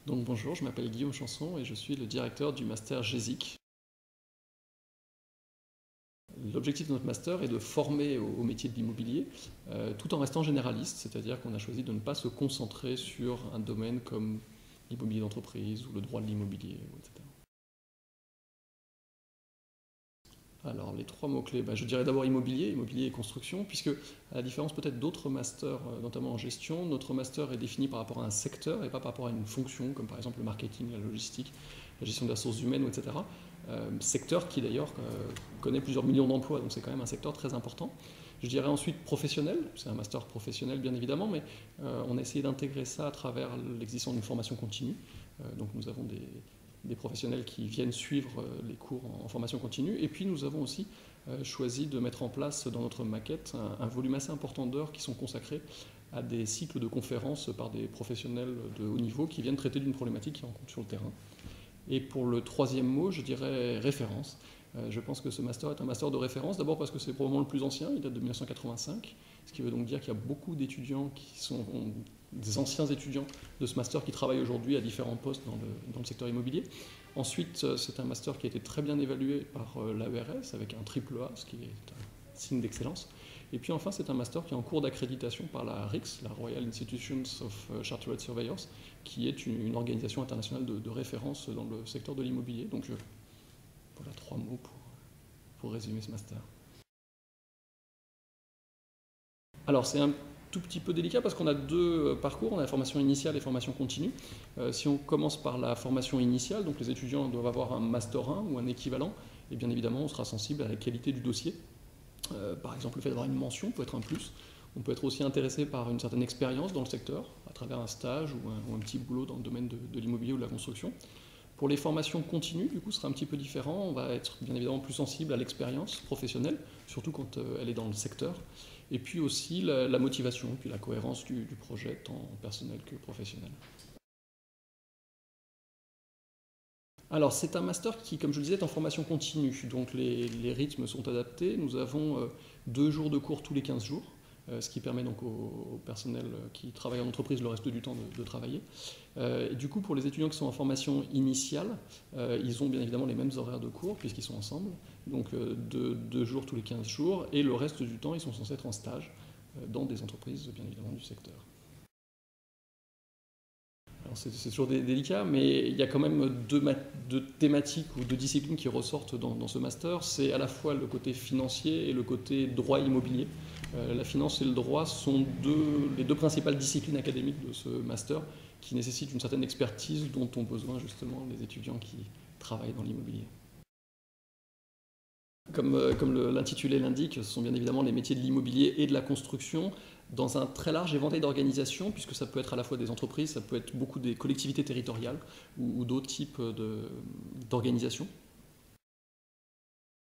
Donc bonjour, je m'appelle Guillaume Chanson et je suis le directeur du master GESIC. L'objectif de notre master est de former au métier de l'immobilier tout en restant généraliste, c'est-à-dire qu'on a choisi de ne pas se concentrer sur un domaine comme l'immobilier d'entreprise ou le droit de l'immobilier, etc. Alors les trois mots-clés, je dirais d'abord immobilier et construction, puisque à la différence peut-être d'autres masters, notamment en gestion, notre master est défini par rapport à un secteur et pas par rapport à une fonction, comme par exemple le marketing, la logistique, la gestion des ressources humaines, etc. Secteur qui d'ailleurs connaît plusieurs millions d'emplois, donc c'est quand même un secteur très important. Je dirais ensuite professionnel, c'est un master professionnel bien évidemment, mais on a essayé d'intégrer ça à travers l'existence d'une formation continue. Donc nous avons des professionnels qui viennent suivre les cours en formation continue. Et puis nous avons aussi choisi de mettre en place dans notre maquette un volume assez important d'heures qui sont consacrées à des cycles de conférences par des professionnels de haut niveau qui viennent traiter d'une problématique qu'ils rencontrent sur le terrain. Et pour le troisième mot, je dirais référence. Je pense que ce master est un master de référence, d'abord parce que c'est probablement le plus ancien, il date de 1985, ce qui veut donc dire qu'il y a beaucoup d'étudiants qui sont des anciens étudiants de ce master qui travaillent aujourd'hui à différents postes dans le secteur immobilier. Ensuite, c'est un master qui a été très bien évalué par l'AERS avec un triple A, ce qui est un signe d'excellence. Et puis enfin, c'est un master qui est en cours d'accréditation par la RICS, la Royal Institutions of Chartered Surveyors, qui est une organisation internationale de référence dans le secteur de l'immobilier. Donc voilà 3 mots pour résumer ce master. Alors c'est un tout petit peu délicat parce qu'on a deux parcours, on a la formation initiale et formation continue. Si on commence par la formation initiale, donc les étudiants doivent avoir un master 1 ou un équivalent, et bien évidemment on sera sensible à la qualité du dossier. Par exemple, le fait d'avoir une mention peut être un plus. On peut être aussi intéressé par une certaine expérience dans le secteur, à travers un stage ou un petit boulot dans le domaine de l'immobilier ou de la construction. Pour les formations continues, du coup, ce sera un petit peu différent. On va être bien évidemment plus sensible à l'expérience professionnelle, surtout quand elle est dans le secteur. Et puis aussi la motivation, puis la cohérence du projet, tant personnel que professionnel. Alors c'est un master qui, comme je le disais, est en formation continue, donc les rythmes sont adaptés. Nous avons 2 jours de cours tous les 15 jours, ce qui permet donc au personnel qui travaille en entreprise le reste du temps de travailler. Et du coup, pour les étudiants qui sont en formation initiale, ils ont bien évidemment les mêmes horaires de cours puisqu'ils sont ensemble, donc 2 jours tous les 15 jours, et le reste du temps, ils sont censés être en stage dans des entreprises, bien évidemment, du secteur. C'est toujours délicat, mais il y a quand même deux thématiques ou deux disciplines qui ressortent dans ce master. C'est à la fois le côté financier et le côté droit immobilier. La finance et le droit sont les deux principales disciplines académiques de ce master qui nécessitent une certaine expertise dont ont besoin justement les étudiants qui travaillent dans l'immobilier. Comme l'intitulé l'indique, ce sont bien évidemment les métiers de l'immobilier et de la construction dans un très large éventail d'organisations, puisque ça peut être à la fois des entreprises, ça peut être beaucoup des collectivités territoriales ou d'autres types d'organisations.